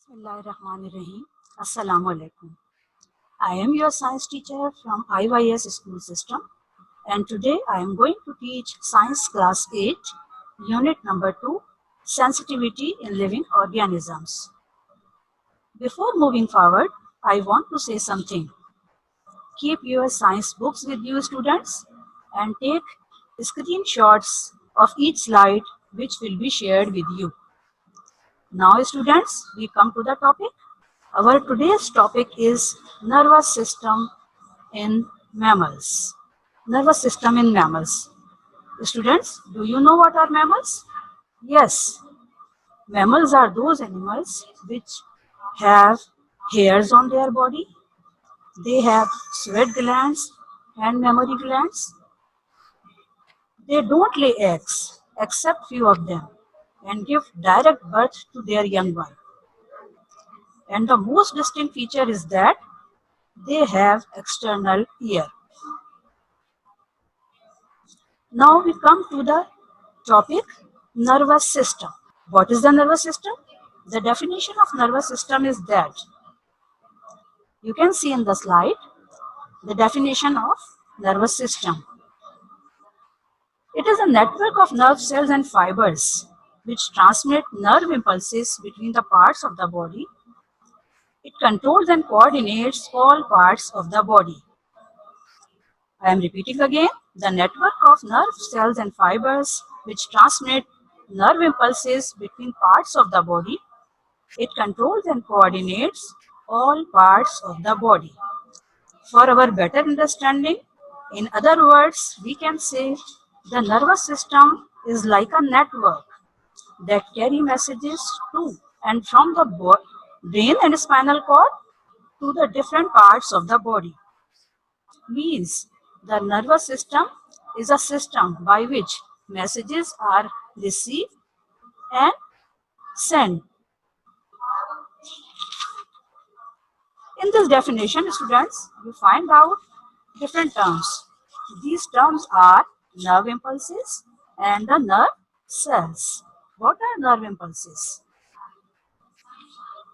Bismillahirrahmanirrahim. Assalamu alaikum. I am your science teacher from IYS school system, and today I am going to teach science class 8, unit number 2, sensitivity in living organisms. Before moving forward, I want to say something. Keep your science books with you, students, and take screenshots of each slide which will be shared with you. Now, students, we come to the topic. Our today's topic is nervous system in mammals. Nervous system in mammals. Students, do you know what are mammals? Yes, mammals are those animals which have hairs on their body. They have sweat glands and mammary glands. They don't lay eggs, except few of them, and give direct birth to their young one. And the most distinct feature is that they have external ear. Now we come to the topic nervous system. What is the nervous system? The definition of nervous system is that you can see in the slide the definition of nervous system. It is a network of nerve cells and fibers which transmit nerve impulses between the parts of the body. It controls and coordinates all parts of the body. I am repeating again, the network of nerve cells and fibers which transmit nerve impulses between parts of the body. It controls and coordinates all parts of the body. For our better understanding, in other words, we can say the nervous system is like a network that carry messages to and from the brain and spinal cord to the different parts of the body. Means the nervous system is a system by which messages are received and sent. In this definition, students, you find out different terms. These terms are nerve impulses and the nerve cells. What are nerve impulses?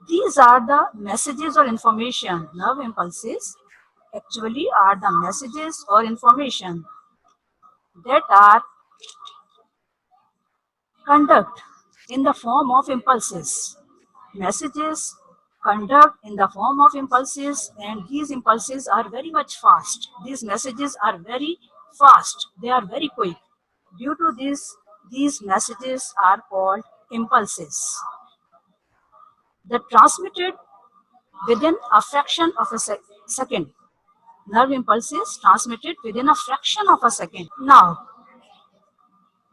These are the messages or information. Nerve impulses actually are the messages or information that are conduct in the form of impulses. Messages conduct in the form of impulses, and these impulses are very much fast. These messages are very fast. They are very quick. Due to this, these messages are called impulses. They transmitted within a fraction of a second. Nerve impulses transmitted within a fraction of a second. Now,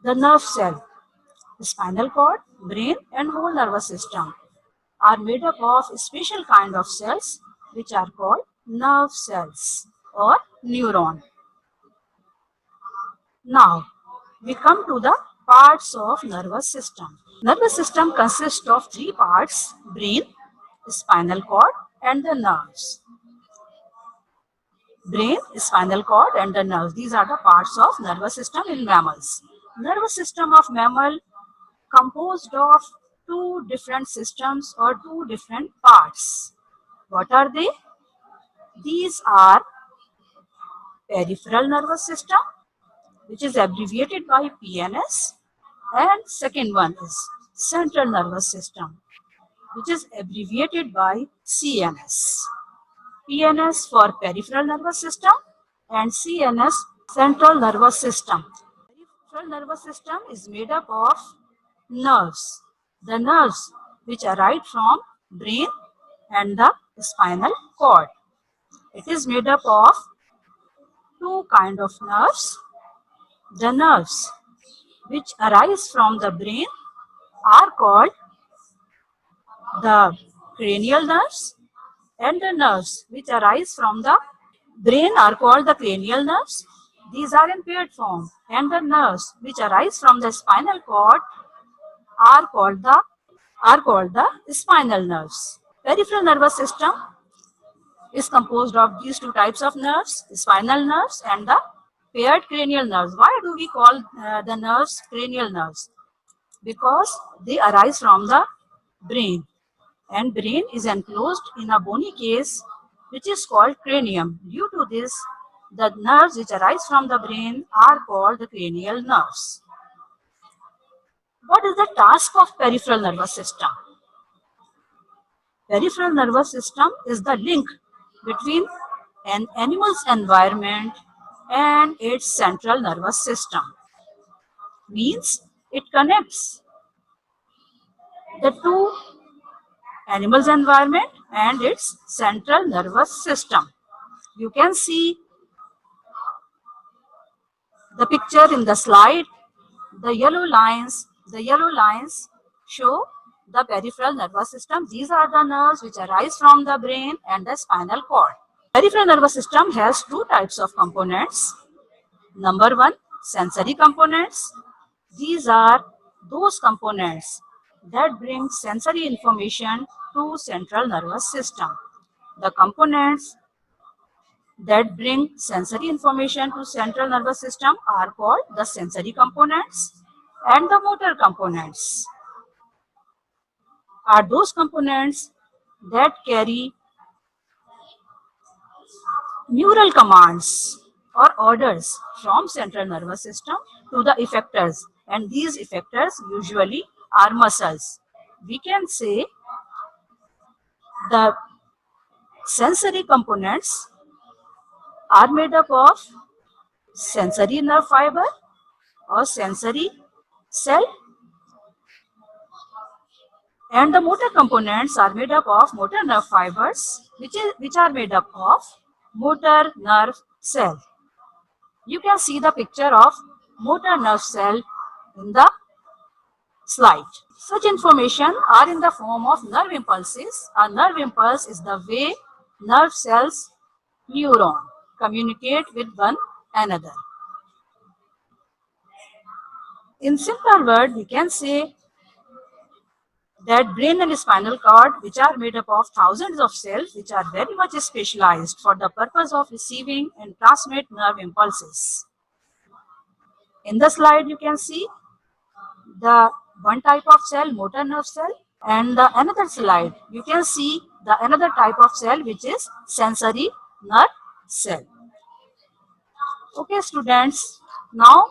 the nerve cell, the spinal cord, brain, and whole nervous system are made up of a special kind of cells which are called nerve cells or neuron. Now, we come to the parts of nervous system. Nervous system consists of three parts: brain, spinal cord, and the nerves. Brain, spinal cord, and the nerves. These are the parts of nervous system in mammals. Nervous system of mammal composed of two different systems or two different parts. What are they? These are peripheral nervous system, which is abbreviated by PNS, and second one is central nervous system, which is abbreviated by CNS. PNS for peripheral nervous system and CNS central nervous system. Peripheral nervous system is made up of nerves. The nerves which arise from brain and the spinal cord. It is made up of two kind of nerves. The nerves which arise from the brain are called the cranial nerves, and the nerves which arise from the brain are called the cranial nerves. These are in paired form, and the nerves which arise from the spinal cord are called the spinal nerves. Peripheral nervous system is composed of these two types of nerves, the spinal nerves and the paired cranial nerves. Why do we call the nerves cranial nerves? Because they arise from the brain, and brain is enclosed in a bony case which is called cranium. Due to this, the nerves which arise from the brain are called the cranial nerves. What is the task of peripheral nervous system? Peripheral nervous system is the link between an animal's environment and its central nervous system. Means it connects the two animal's environment and its central nervous system. You can see the picture in the slide. The yellow lines show the peripheral nervous system. These are the nerves which arise from the brain and the spinal cord. Peripheral nervous system has two types of components. Number one, sensory components. These are those components that bring sensory information to central nervous system. The components that bring sensory information to central nervous system are called the sensory components, and the motor components are those components that carry neural commands or orders from central nervous system to the effectors, and these effectors usually are muscles. We can say the sensory components are made up of sensory nerve fiber or sensory cell, and the motor components are made up of motor nerve fibers which are made up of motor nerve cell. You can see the picture of motor nerve cell in the slide. Such information are in the form of nerve impulses. A nerve impulse is the way nerve cells, neuron, communicate with one another. In simple word, we can say that brain and spinal cord, which are made up of thousands of cells, which are very much specialized for the purpose of receiving and transmit nerve impulses. In the slide, you can see the one type of cell, motor nerve cell, and the another slide, you can see the another type of cell, which is sensory nerve cell. Okay, students, now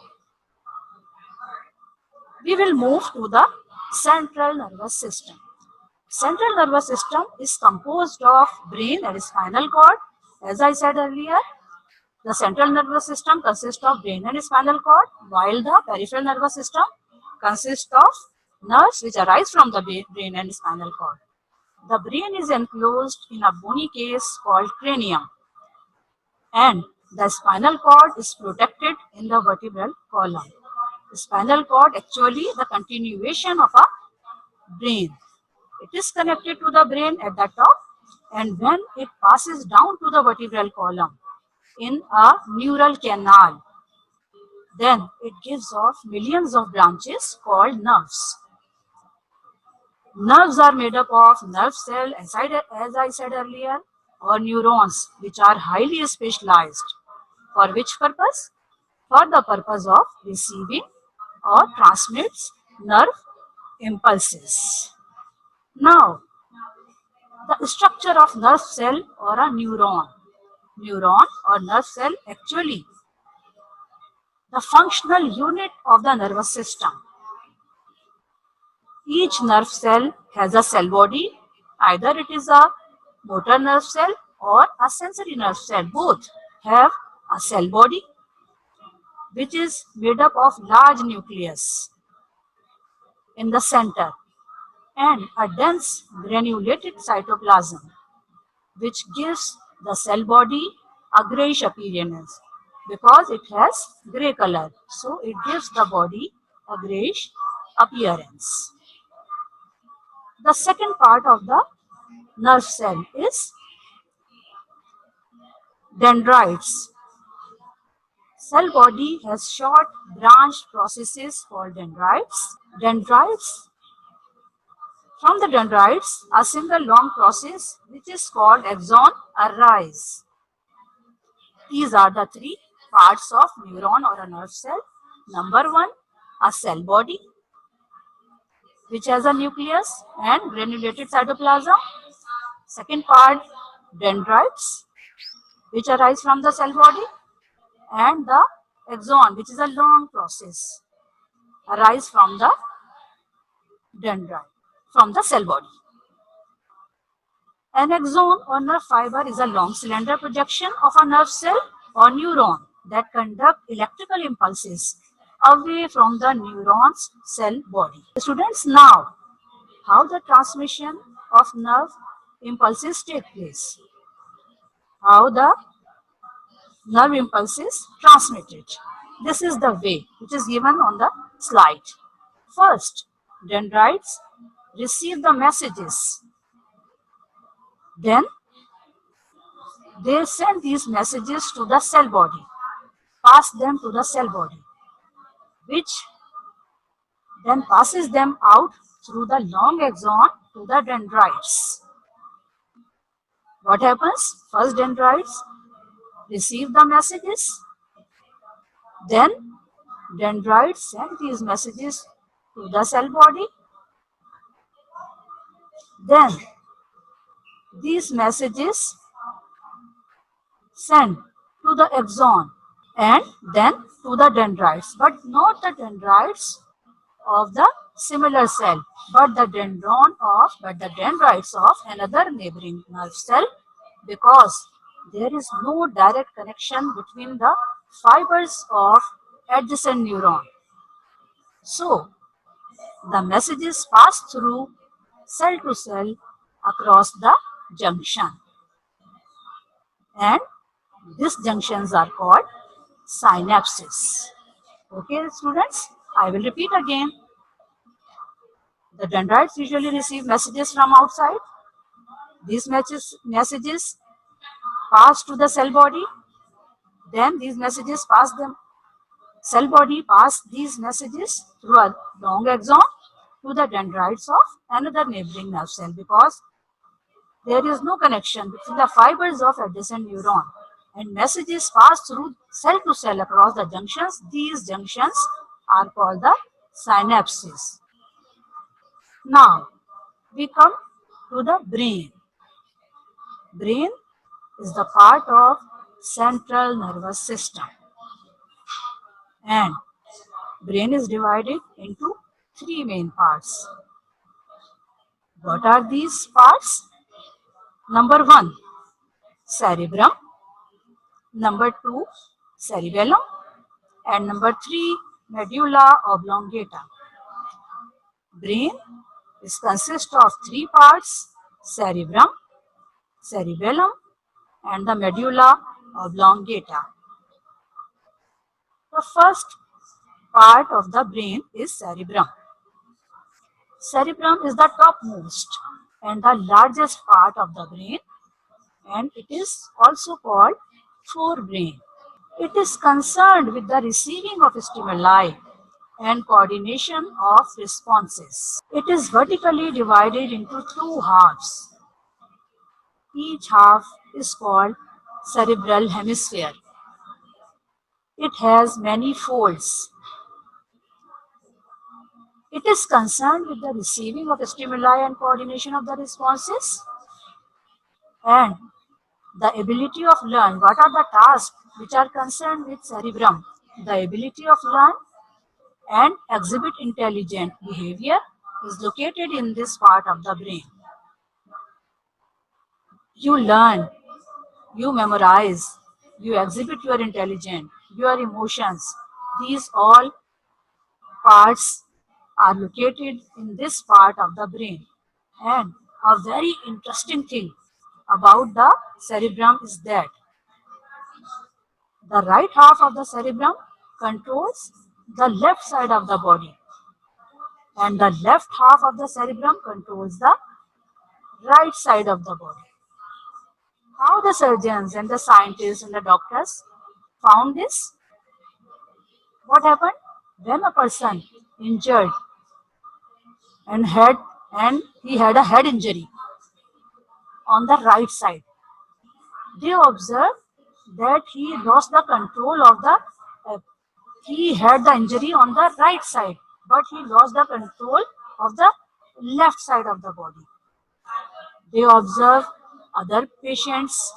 we will move to the central nervous system. Central nervous system is composed of brain and spinal cord. As I said earlier, the central nervous system consists of brain and spinal cord, while the peripheral nervous system consists of nerves which arise from the brain and spinal cord. The brain is enclosed in a bony case called cranium, and the spinal cord is protected in the vertebral column. The spinal cord actually the continuation of a brain. It is connected to the brain at the top, and when it passes down to the vertebral column in a neural canal, then it gives off millions of branches called nerves. Nerves are made up of nerve cell, as I said earlier, or neurons, which are highly specialized. For which purpose? For the purpose of receiving or transmits nerve impulses. Now, the structure of nerve cell or a neuron. Neuron or nerve cell actually the functional unit of the nervous system. Each nerve cell has a cell body. Either it is a motor nerve cell or a sensory nerve cell. Both have a cell body which is made up of large nucleus in the center and a dense granulated cytoplasm, which gives the cell body a grayish appearance because it has gray color. So it gives the body a grayish appearance. The second part of the nerve cell is dendrites. Cell body has short branched processes called dendrites. From the dendrites, a single long process which is called axon arise. These are the three parts of neuron or a nerve cell. Number one, a cell body. which has a nucleus and granulated cytoplasm. Second part, dendrites, which arise from the cell body, and the axon, which is a long process, arise from the dendrite, from the cell body. An axon or nerve fiber is a long slender projection of a nerve cell or neuron that conduct electrical impulses away from the neuron's cell body. Students, now, how the transmission of nerve impulses take place? How the nerve impulses transmitted? This is the way which is given on the slide. First, dendrites receive the messages. Then they send these messages to the cell body, pass them to the cell body, which then passes them out through the long axon to the dendrites. What happens? First, dendrites receive the messages, then dendrites send these messages to the cell body, then these messages sent to the axon and then to the dendrites, but not the dendrites of the similar cell, but the dendrites of another neighboring nerve cell, because there is no direct connection between the fibers of adjacent neuron. So the messages pass through cell to cell across the junction, and these junctions are called synapses. Okay, students, I will repeat again. The dendrites usually receive messages from outside. These messages pass to the cell body. Then these messages cell body pass these messages through a long axon to the dendrites of another neighboring nerve cell, because there is no connection between the fibers of adjacent neuron, and messages pass through cell to cell across the junctions. These junctions are called the synapses. Now we come to the brain. Brain is the part of central nervous system, and brain is divided into three main parts. What are these parts? Number 1, cerebrum. Number 2, cerebellum. And number 3, medulla oblongata. Brain consists of three parts: cerebrum, cerebellum, and the medulla oblongata. The first part of the brain is cerebrum. Cerebrum is the topmost and the largest part of the brain, and it is also called forebrain. It is concerned with the receiving of stimuli and coordination of responses. It is vertically divided into two halves. Each half is called cerebral hemisphere. It has many folds. It is concerned with the receiving of stimuli and coordination of the responses, and the ability of learn. What are the tasks which are concerned with cerebrum? The ability of learn and exhibit intelligent behavior is located in this part of the brain. You learn, you memorize, you exhibit your intelligence, your emotions. These all parts are located in this part of the brain. And a very interesting thing about the cerebrum is that the right half of the cerebrum controls the left side of the body, and the left half of the cerebrum controls the right side of the body. How the surgeons and the scientists and the doctors found this? What happened? When a person injured and he had a head injury on the right side, they observed that he lost the control of he had the injury on the right side, but he lost the control of the left side of the body. They observe other patients,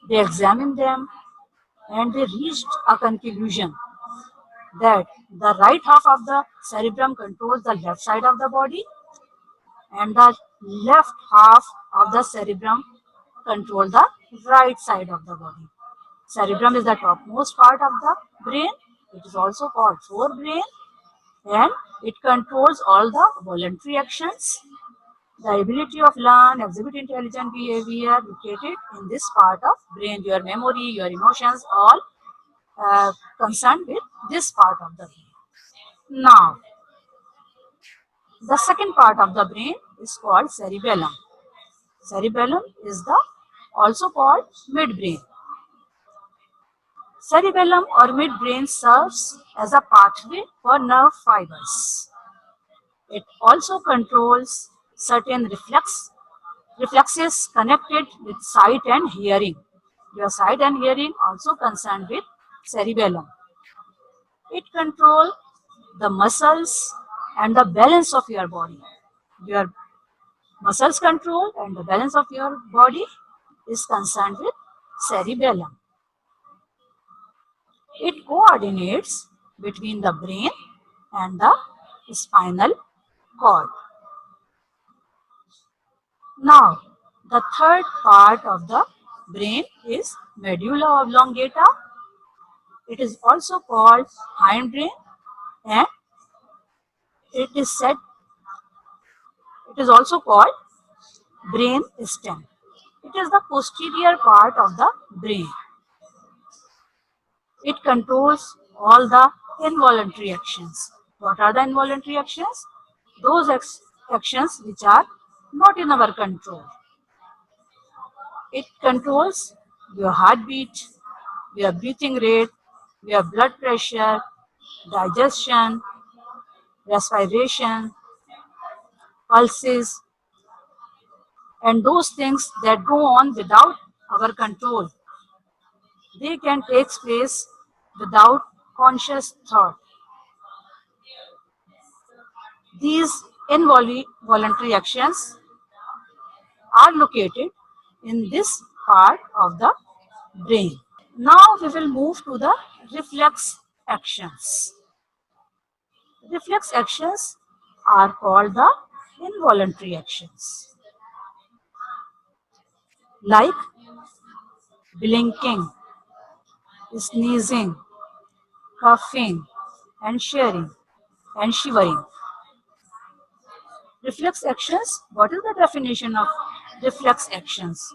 they examine them, and they reached a conclusion that the right half of the cerebrum controls the left side of the body and the left half of the cerebrum control the right side of the body. Cerebrum is the topmost part of the brain. It is also called forebrain and it controls all the voluntary actions. The ability of learn, exhibit intelligent behavior located in this part of brain. Your memory, your emotions, all concerned with this part of the brain. Now, the second part of the brain is called cerebellum. Cerebellum is the also called midbrain. Cerebellum or midbrain serves as a pathway for nerve fibers. It also controls certain reflexes connected with sight and hearing. Your sight and hearing also concerned with cerebellum. It controls the muscles and the balance of your body. Your muscles control and the balance of your body is concerned with cerebellum. It coordinates between the brain and the spinal cord. Now, the third part of the brain is medulla oblongata. It is also called hindbrain and it is said it is also called brain stem. It is the posterior part of the brain. It controls all the involuntary actions. What are the involuntary actions? Those actions which are not in our control. It controls your heartbeat, your breathing rate, your blood pressure, digestion, respiration, pulses, and those things that go on without our control. They can take place without conscious thought. These involuntary actions are located in this part of the brain. Now we will move to the reflex actions. Reflex actions are called the involuntary actions, like blinking, sneezing, coughing, and shivering. Reflex actions. What is the definition of reflex actions?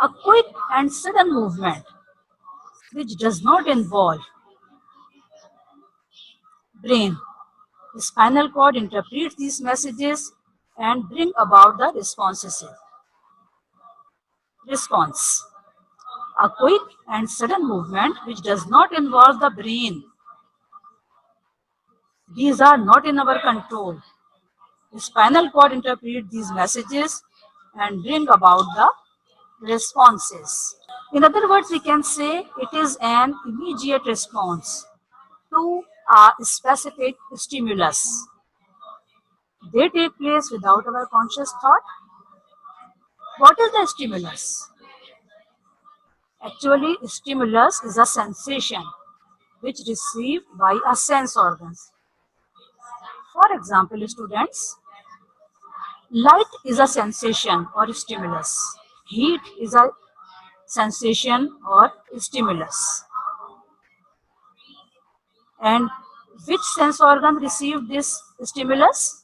A quick and sudden movement which does not involve brain. The spinal cord interprets these messages and bring about the response. A quick and sudden movement which does not involve the brain. These are not in our control. The spinal cord interprets these messages and bring about the responses. In other words, we can say it is an immediate response to a specific stimulus. They take place without our conscious thought. What is the stimulus? Actually, stimulus is a sensation which received by a sense organs. For example, students, light is a sensation or stimulus. Heat is a sensation or stimulus. And which sense organ received this stimulus?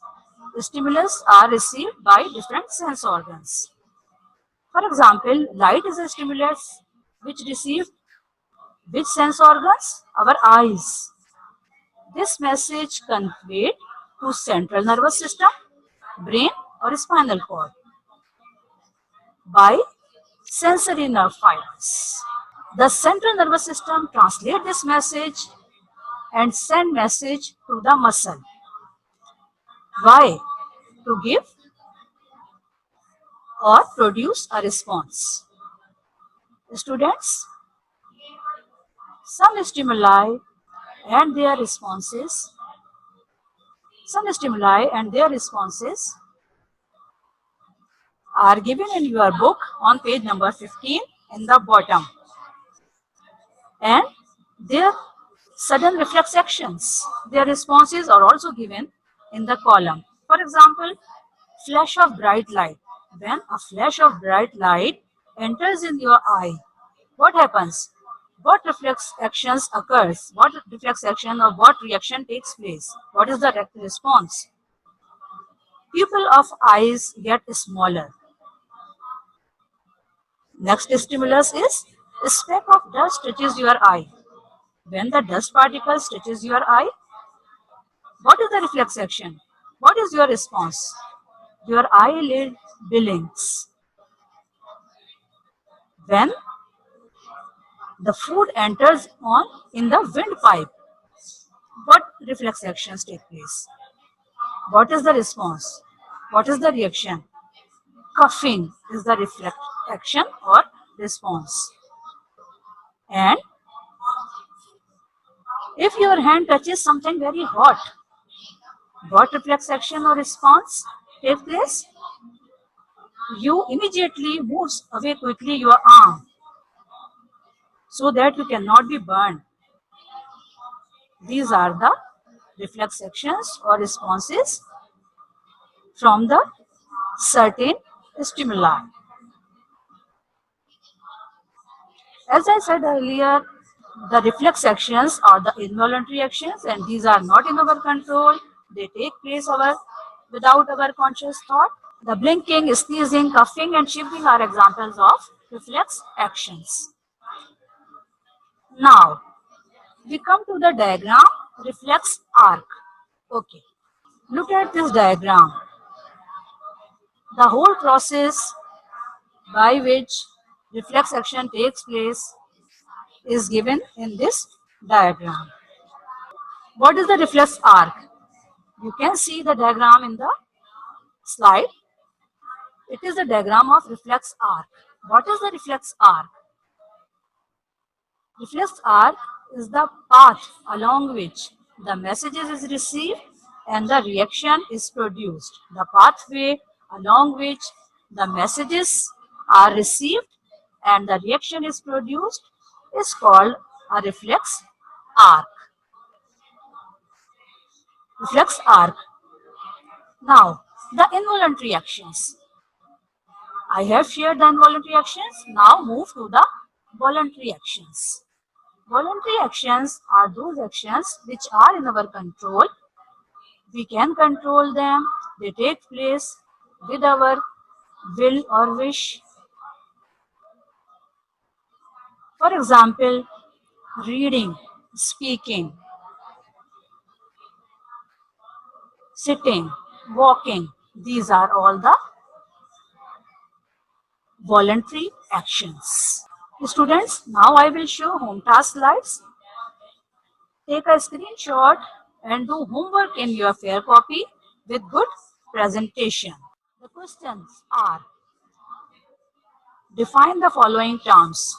The stimulus are received by different sense organs. For example, light is a stimulus which received which sense organs? Our eyes. This message conveyed to central nervous system, brain or spinal cord by sensory nerve fibers. The central nervous system translate this message and send message to the muscle. Why? To give or produce a response. Students, some stimuli and their responses Some stimuli and their responses are given in your book on page number 15 in the bottom. And their sudden reflex actions, their responses are also given in the column. For example, flash of bright light. When a flash of bright light enters in your eye, what happens? What reflex actions occurs? What reflex action or what reaction takes place? What is the response? Pupil of eyes get smaller. Next stimulus is a speck of dust touches your eye. When the dust particle touches your eye, what is the reflex action? What is your response? Your eyelid blinks. When the food enters on in the windpipe, what reflex actions take place? What is the response? What is the reaction? Coughing is the reflex action or response. And if your hand touches something very hot, what reflex action or response takes place? You immediately moves away quickly your arm so that you cannot be burned. These are the reflex actions or responses from the certain stimuli. As I said earlier, the reflex actions are the involuntary actions and these are not in our control. They take place without our conscious thought. The blinking, sneezing, coughing and shivering are examples of reflex actions. Now, we come to the diagram reflex arc. Okay, look at this diagram. The whole process by which reflex action takes place is given in this diagram. What is the reflex arc? You can see the diagram in the slide. It is the diagram of reflex arc. What is the reflex arc? Reflex arc is the path along which the messages is received and the reaction is produced. The pathway along which the messages are received and the reaction is produced is called a reflex arc. Reflex arc. Now, the involuntary actions. I have shared the involuntary actions. Now move to the voluntary actions. Voluntary actions are those actions which are in our control. We can control them. They take place with our will or wish. For example, reading, speaking, sitting, walking. These are all the voluntary actions. Students, now I will show home task slides. Take a screenshot and do homework in your fair copy with good presentation. The questions are, define the following terms.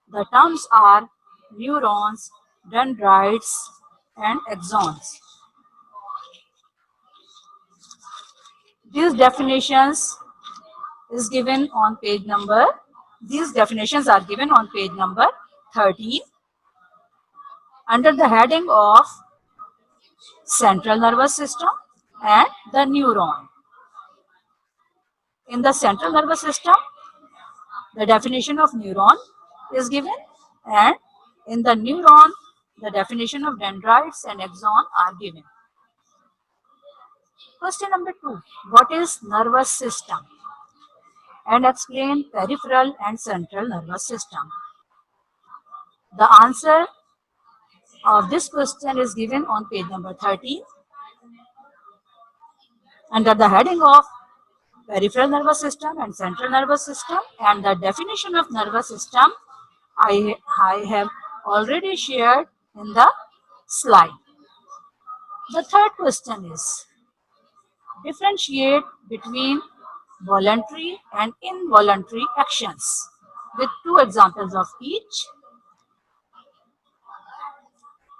The terms are neurons, dendrites, and axons. These definitions are given on page number 13 under the heading of central nervous system and the neuron. In the central nervous system, the definition of neuron is given, and in the neuron, the definition of dendrites and axon are given. Question number 2. What is nervous system? And explain peripheral and central nervous system. The answer of this question is given on page number 13 under the heading of peripheral nervous system and central nervous system, and the definition of nervous system I have already shared in the slide. The third question is, differentiate between voluntary and involuntary actions with 2 examples of each.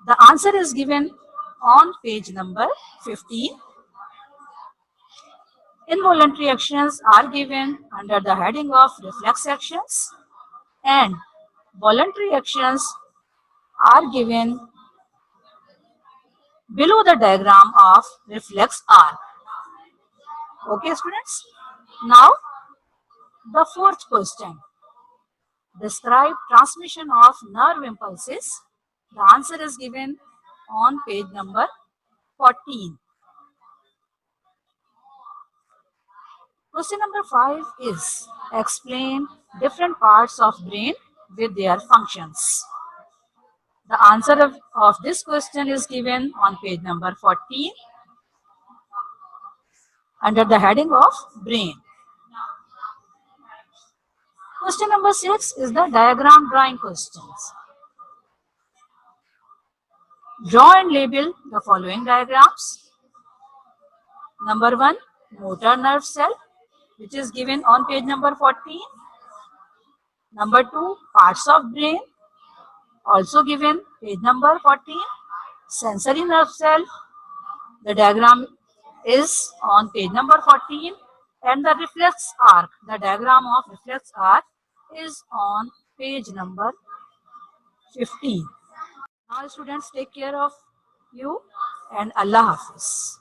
The answer is given on page number 15. Involuntary actions are given under the heading of reflex actions, and voluntary actions are given below the diagram of reflex arc. Okay, students. Now, the fourth question. Describe transmission of nerve impulses. The answer is given on page number 14. Question number 5 is explain different parts of brain with their functions. The answer of this question is given on page number 14 under the heading of brain. Question number 6 is the diagram drawing questions. Draw and label the following diagrams. Number 1, motor nerve cell, which is given on page number 14. Number 2, parts of brain, also given page number 14. Sensory nerve cell, the diagram is on page number 14. And the reflex arc, the diagram of reflex arc is on page number 15. Now students, take care of you and Allah Hafiz.